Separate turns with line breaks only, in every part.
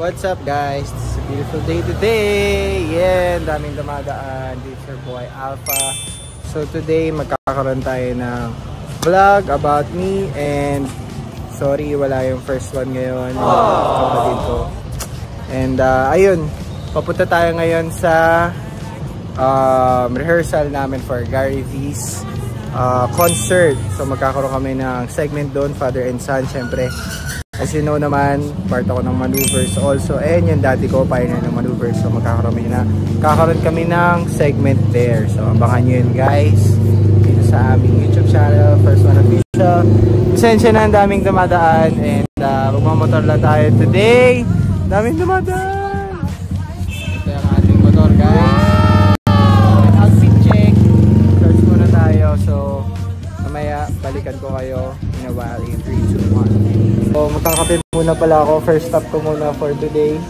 What's up guys? It's a beautiful day today. Yeah, daming dumadaan. This is your boy Alpha. So today magkakaroon tayo ng vlog about me and sorry wala yung first one ngayon. Kapatid ko. And ayun, papunta tayo ngayon sa rehearsal namin for Gary V's concert. So magkakaroon kami ng segment doon, Father and Son syempre. As you know naman, part ako ng maneuvers also. And yung daddy ko, pioneer ng maneuvers. So magkakaroon kami ng segment there. So abangan nyo yun guys. Dito sa aming YouTube channel, First One Official. Pasensya na, ang daming dumadaan. And magmamotor lang tayo today. Daming dumadaan. Ito yung ating motor guys. Outfit check. Search muna tayo. So mamaya balikan ko kayo in a while in 3, 2, 1. So magkakape muna pala ako. First stop ko muna for today.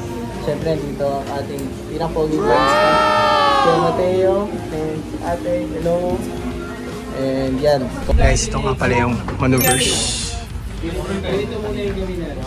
Siyempre dito ang ating pinaka-pogi barista, si Mateo and ate, hello. And yan guys, ito nga pala yung maneuvers. Dito muna yung gawin na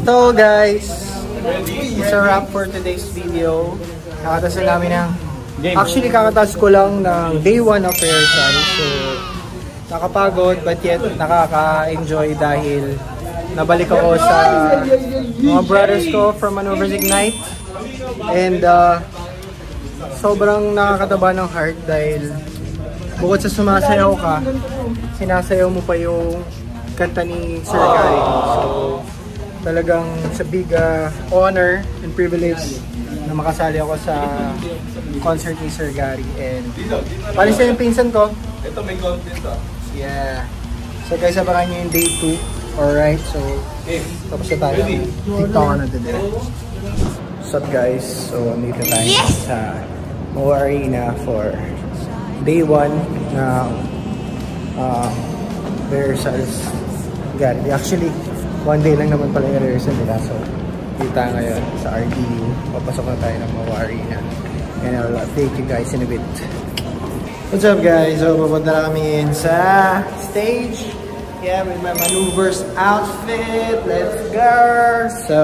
So guys, it's a wrap for today's video. Kakatas na namin ng actually kakatas ko lang ng day 1 of rehearsal. So nakapagod but yet nakaka-enjoy dahil nabalik ako sa mga brothers ko from Maneuvers Ignite. And sobrang nakakataba ng heart dahil bukod sa sumasayaw ka, sinasayaw mo pa yung kanta ni Sir Gary. So talagang sa big honor and privilege na makasali ako sa concert ni Sir Gary. And palis na yung pinsan ko. Ito may content Yeah. So guys, abangan nyo yung day 2. Alright, so tapos na tayo. TikTok na today. What's up guys? So andito tayo sa MOA Arena for day 1 na rehearsals. Gary. Actually, 1 day lang naman pala yung rehearsal nila. So, dito ngayon sa RDU. Papasok na tayo ng MOA Arena. And I'll update you guys in a bit. What's up guys? So, pupunta na kami in sa stage. Yeah, with my maneuvers outfit. Let's go! So,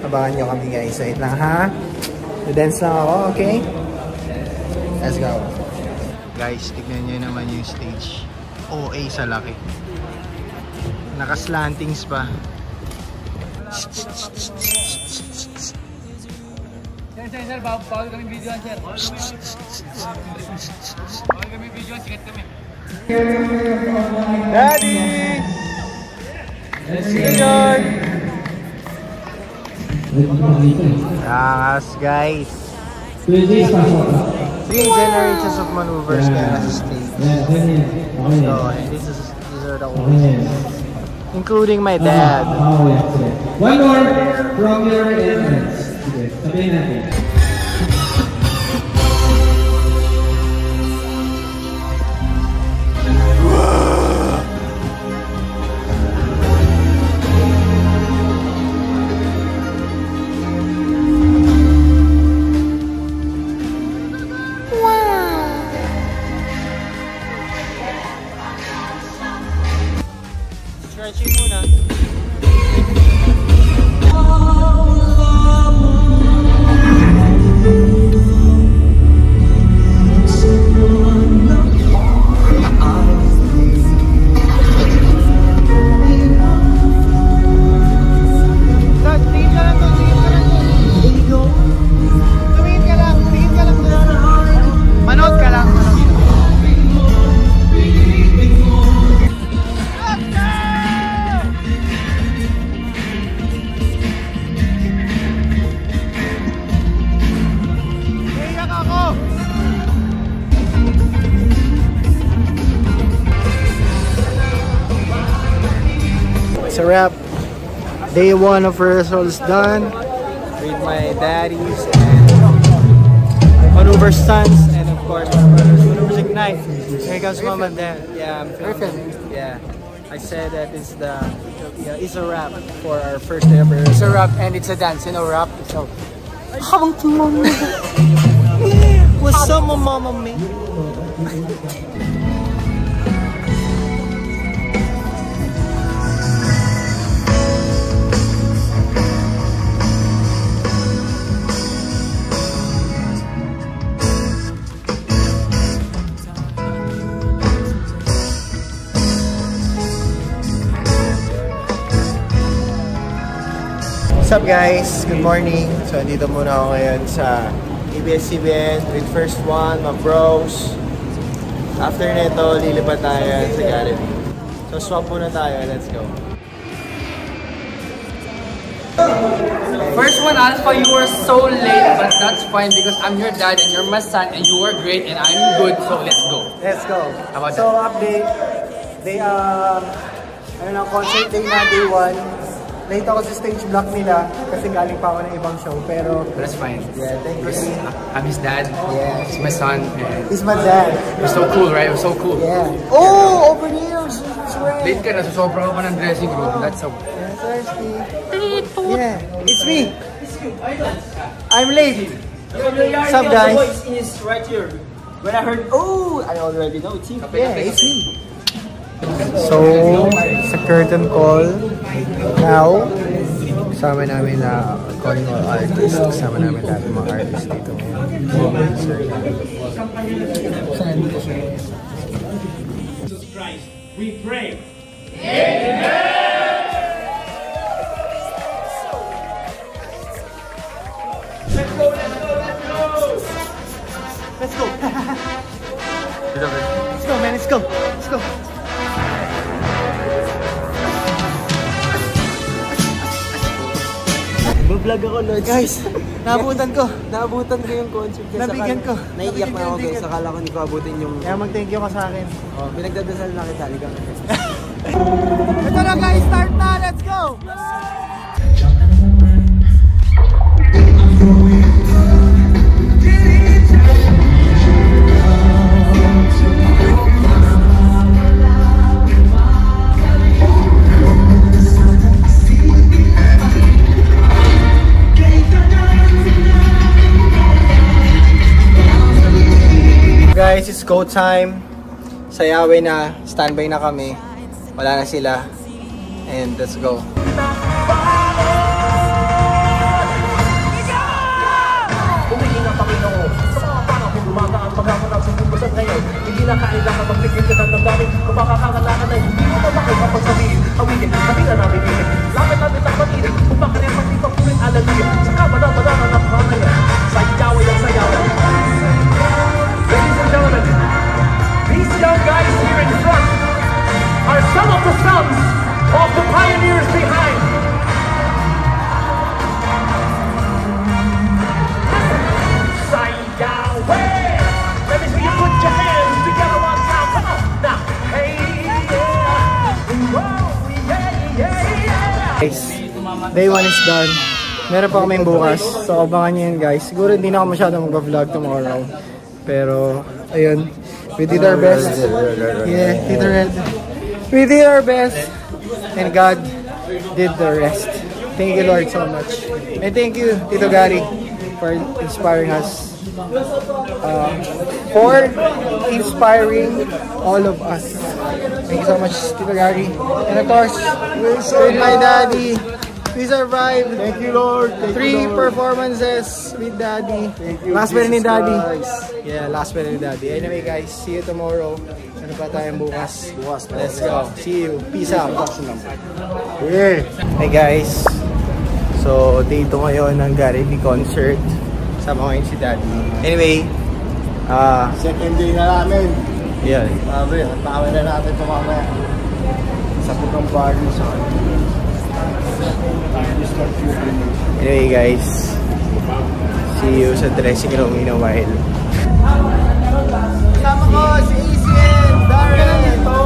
abangan nyo kami guys. Wait lang ha. I-dance lang ako, okay? Let's go. Guys, tignan nyo naman yung stage. OA sa laki. Naka-slantings pa.
Sir, bawal kami videoan, sir. Bawal kami videoan, sikat kami.
Daddy! See you, Lord! Angas, guys. 3 generations of maneuvers kaya nasa stage. So, and these are the old including my dad.
One more from your entrance. Sabihin natin.
Stretching muna. a wrap. Day 1 of rehearsals done with my daddies and Manuver sons, and of course Manuver's Ignite. Here comes Mom and Dad. Yeah, I'm filming. Yeah, I said that it's a wrap for our first day of rehearsal.
It's a rap and it's a dance, you know, rap. So,
what's up, mama me? What's up guys? Good morning. So andito muna ako ngayon sa ABS-CBN with first one, my bros. After nito, lilipat tayo sa Gary. So swap muna tayo. Let's go.
first one, Alpha, you were so late, but that's fine because I'm your dad and you're my son and you were great and I'm good, so let's go.
Let's go.
How about
so update. They concert day na, day 1. Late ako sa stage block nila kasi galing pa ako ng ibang show, pero
that's fine.
Yeah, thank you.
I'm his dad.
Yeah.
He's my son. And
he's my dad.
We're so cool, right? We're so cool.
Yeah. Oh, over here. Right.
Late ka na, susobra ka pa ng dressing room. That's so...
Thirsty. Yeah, it's me. I'm late. What's up, guys?
The voice is right here. When I heard, oh, I already know it's him.
Yeah, it's me. So, sa curtain call now, kasama namin na calling all artists. Kasama namin lahat ng mga artists dito ngayon.
Jesus Christ, we pray.
Amen!
Let's go, let's go, let's go!
Let's go! Let's go, man, let's go! Let's go!
Mag-vlog ako, Lord.
Guys, naabutan ko.
Naabutan ko yung concert.
Nabigyan ko.
Naiiyak na ako, guys. Akala ko hindi ko abutin yung...
Kaya mag-thank you ka sa akin.
Oh, pinagdadasal na kita. Halika.
Ito na guys, start na! Let's go! Guys, it's go time. Sa Yahweh na, standby na kami. Wala na sila. And let's go.
Tumingin ang Panginoon sa mga panahon dumagaan pagkakunang sumubusan ngayon. Hindi na kailangan magpigil ka ng damdamin kung makakangalakan na hindi mo naman kayo mapagsabihin. Awigin, sabi na namin isin. Lapit natin ang pag-irin kung baka rin magpipapurin alaluya. Sa kabanang-banana ng pangaya. Sa Yahweh ang sayawan. Ladies and gentlemen, these young guys here in front are some of the sons of the pioneers behind. Say Yahweh! Let me see you put your hands together one time. Come on now. Hey, yeah. Whoa, yeah, yeah.
Guys, day 1 is done. Meron pa kaming bukas. So abangan nyo yun guys. Siguro hindi na ako masyadong mag-vlog tomorrow. Pero, ayun. We did our best. Yeah, Tito Red. We did our best. And God did the rest. Thank you Lord so much. And thank you Tito Gary for inspiring us. For inspiring all of us. Thank you so much Tito Gary. And of course, with my daddy. We survived. Thank you, Lord. Three performances with Daddy. Thank you. Last one ni Daddy. Yeah, last one ni Daddy. Anyway, guys, see you tomorrow. Ano pa tayong bukas? Let's go. See you. Peace out. Yeah. Hey, guys. So, dito ngayon ng Gary V concert. Sama ngayon si Daddy. Anyway,
second day na namin.
yeah.
Sabi, tawa na natin ito mamaya. Sa putong party sa
Anyway guys, see you sa dressing room in a while. Kasama ko si Easy and Darren.
Totoo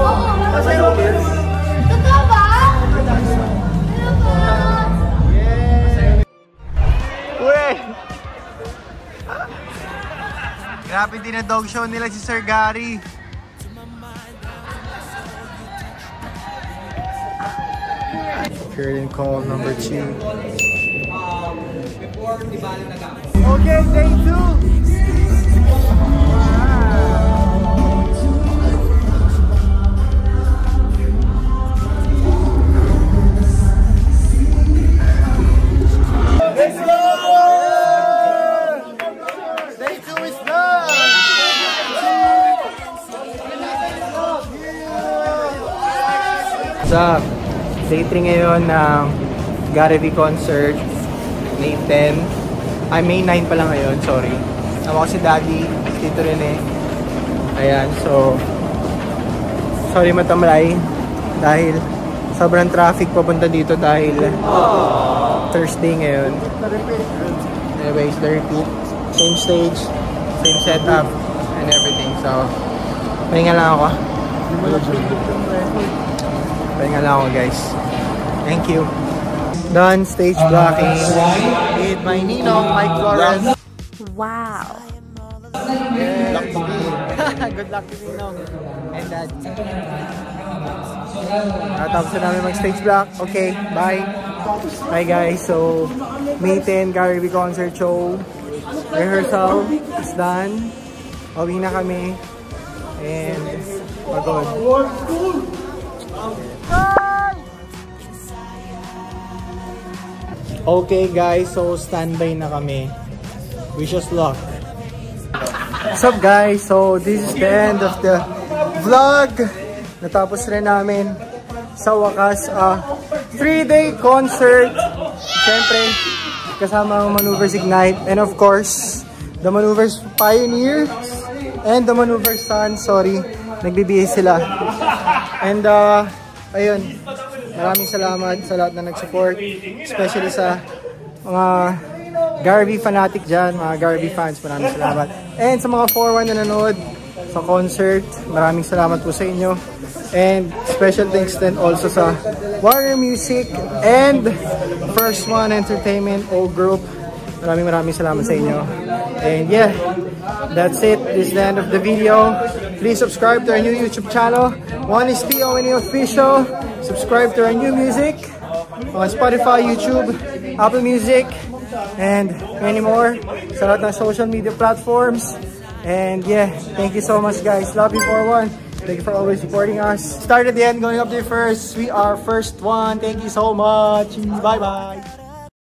ba?
Malapit din na dog show nila si Sir Gary. Curtain call number 2. Okay, day 2. Sa day 3 ngayon ng Gary V concert, May 10. Ay, May 9 pala ngayon, sorry. Tama ko si Daddy, Tito Rene. Ayan, so sorry matamlay dahil sobrang traffic papunta dito dahil Thursday ngayon. Anyways, the repeat. Same stage, same setup, and everything. So, pahinga lang ako. Pahinga lang ako, guys. Thank you. Done stage blocking with my Ninong, Mike Flores.
Wow.
Yeah. Good luck to Ninong and Daddy. Tapos na namin mag-stage block. Okay, bye. Bye, guys. So, May 10 Gary V concert show. Rehearsal is done. Uwi na kami. And pagod. Okay guys, so standby na kami. Wish us luck. What's up guys? So this is the end of the vlog. Natapos rin namin sa wakas 3-day concert. Siyempre kasama ang Maneuvers Ignite and of course the Maneuvers Pioneer and the Maneuvers Sun. Sorry, nagbibihis sila. And ayun, maraming salamat sa lahat na nag-support, especially sa mga Gary V fanatic dyan, mga Gary V fans, maraming salamat. And sa mga 4-1 na nanood sa concert, maraming salamat po sa inyo. And special thanks din also sa Warrior Music and First One Entertainment O Group. Maraming salamat sa inyo. And yeah, that's it. This is the end of the video. Please subscribe to our new YouTube channel. One is TONE Official. Subscribe to our new music on Spotify, YouTube, Apple Music, and many more. Sa lahat ng social media platforms. And yeah, thank you so much guys. Love you for one. Thank you for always supporting us. Start at the end, going up there first. We are First One. Thank you so much. Bye bye.